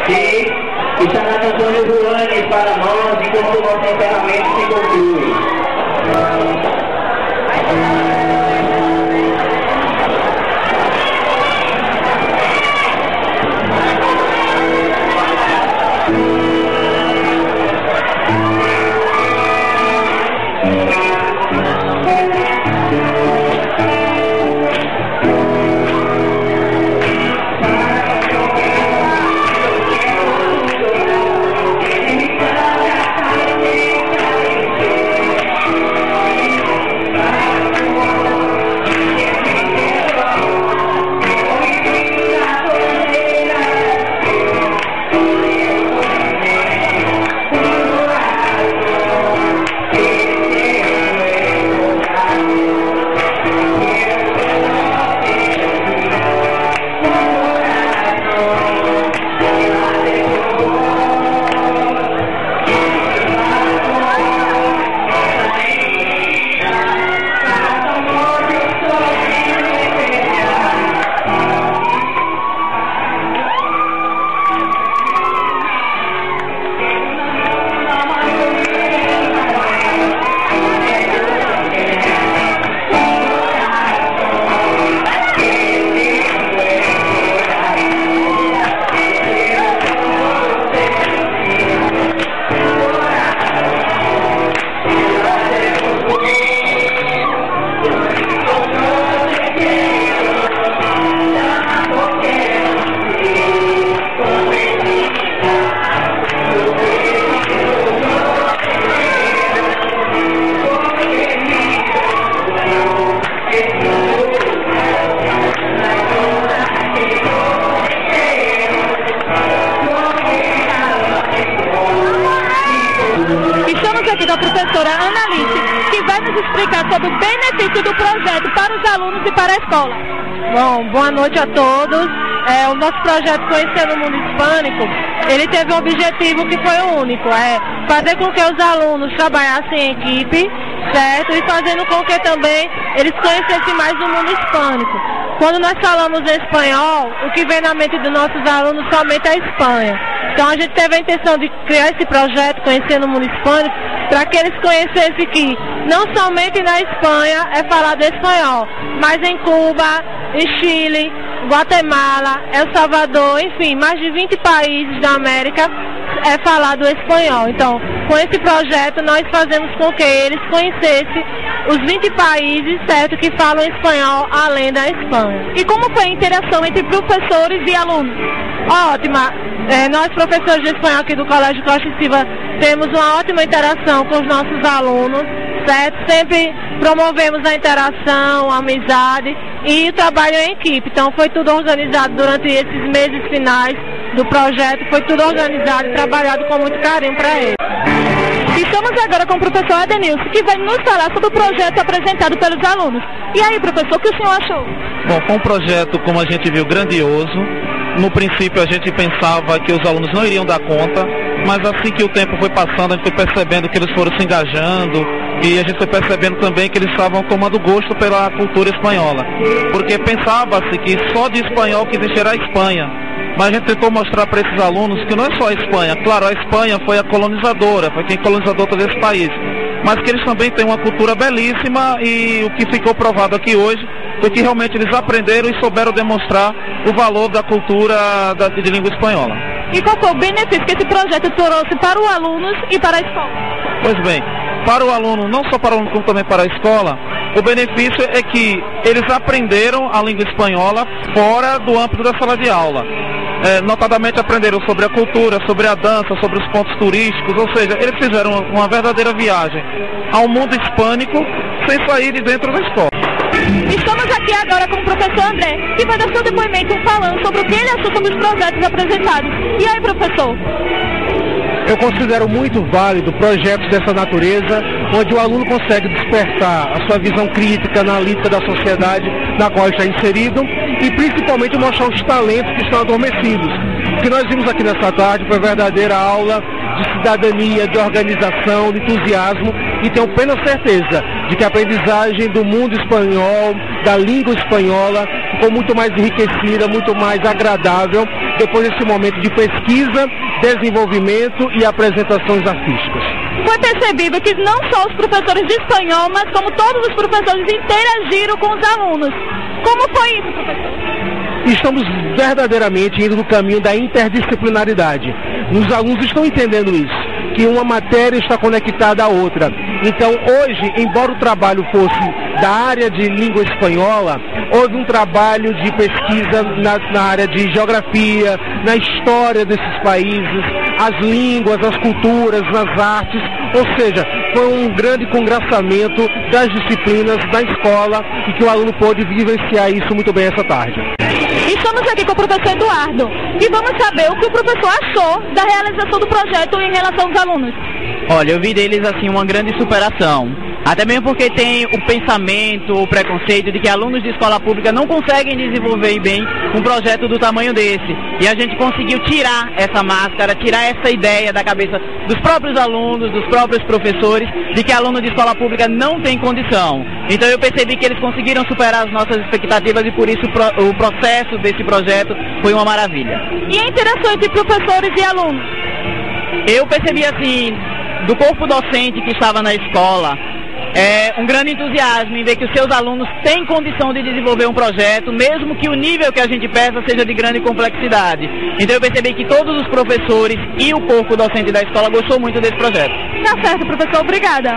que está na Antônio Joane para nós, enquanto o nosso encerramento se conclui. Aqui da professora Ana Alice, que vai nos explicar sobre o benefício do projeto para os alunos e para a escola. Bom, boa noite a todos. O nosso projeto Conhecendo o Mundo Hispânico, ele teve um objetivo que foi o único, fazer com que os alunos trabalhassem em equipe, certo? E fazendo com que também eles conhecessem mais o mundo hispânico. Quando nós falamos em espanhol, o que vem na mente dos nossos alunos somente é a Espanha. Então a gente teve a intenção de criar esse projeto Conhecendo o Mundo Hispânico, para que eles conhecessem que não somente na Espanha é falado espanhol, mas em Cuba, em Chile, Guatemala, El Salvador, enfim, mais de 20 países da América é falado espanhol. Então, com esse projeto nós fazemos com que eles conhecessem os 20 países, certo, que falam espanhol além da Espanha. E como foi a interação entre professores e alunos? Ótima. Nós, professores de espanhol aqui do Colégio Costa e Silva, temos uma ótima interação com os nossos alunos, certo? Sempre promovemos a interação, a amizade e o trabalho em equipe. Então foi tudo organizado durante esses meses finais do projeto, foi tudo organizado e trabalhado com muito carinho para eles. Estamos agora com o professor Adenilson, que vai nos falar sobre o projeto apresentado pelos alunos. E aí, professor, o que o senhor achou? Bom, foi um projeto, como a gente viu, grandioso. No princípio a gente pensava que os alunos não iriam dar conta, mas assim que o tempo foi passando, a gente foi percebendo que eles foram se engajando e a gente foi percebendo também que eles estavam tomando gosto pela cultura espanhola. Porque pensava-se que só de espanhol que existirá a Espanha. Mas a gente tentou mostrar para esses alunos que não é só a Espanha. Claro, a Espanha foi a colonizadora, foi quem colonizou todo esse país. Mas que eles também têm uma cultura belíssima e o que ficou provado aqui hoje foi que realmente eles aprenderam e souberam demonstrar o valor da cultura de língua espanhola. E qual foi o benefício que esse projeto trouxe para os alunos e para a escola? Pois bem, para o aluno, não só para o aluno como também para a escola, o benefício é que eles aprenderam a língua espanhola fora do âmbito da sala de aula. Notadamente aprenderam sobre a cultura, sobre a dança, sobre os pontos turísticos, ou seja, eles fizeram uma verdadeira viagem ao mundo hispânico sem sair de dentro da escola. Estamos aqui agora com o professor André, que vai dar seu depoimento falando sobre o que ele achou sobre os projetos apresentados. E aí, professor? Eu considero muito válido projetos dessa natureza, onde o aluno consegue despertar a sua visão crítica, analítica da sociedade na qual está inserido e principalmente mostrar os talentos que estão adormecidos. O que nós vimos aqui nessa tarde foi uma verdadeira aula de cidadania, de organização, de entusiasmo, e tenho plena certeza de que a aprendizagem do mundo espanhol, da língua espanhola, ficou muito mais enriquecida, muito mais agradável depois desse momento de pesquisa, desenvolvimento e apresentações artísticas. Foi percebido que não só os professores de espanhol, mas como todos os professores interagiram com os alunos. Como foi isso, professor? Estamos verdadeiramente indo no caminho da interdisciplinaridade. Os alunos estão entendendo isso, que uma matéria está conectada à outra. Então, hoje, embora o trabalho fosse da área de língua espanhola, houve um trabalho de pesquisa na área de geografia, na história desses países, as línguas, as culturas, nas artes, ou seja, foi um grande congraçamento das disciplinas da escola e que o aluno pôde vivenciar isso muito bem essa tarde. Estamos aqui com o professor Eduardo e vamos saber o que o professor achou da realização do projeto em relação aos alunos. Olha, eu vi deles assim uma grande superação. Até mesmo porque tem o pensamento, o preconceito de que alunos de escola pública não conseguem desenvolver bem um projeto do tamanho desse. E a gente conseguiu tirar essa máscara, tirar essa ideia da cabeça dos próprios alunos, dos próprios professores, de que aluno de escola pública não tem condição. Então eu percebi que eles conseguiram superar as nossas expectativas e por isso o processo desse projeto foi uma maravilha. E a interação entre professores e alunos? Eu percebi assim, do corpo docente que estava na escola, um grande entusiasmo em ver que os seus alunos têm condição de desenvolver um projeto, mesmo que o nível que a gente peça seja de grande complexidade. Então eu percebi que todos os professores e o corpo docente da escola gostou muito desse projeto. Tá certo, professor. Obrigada.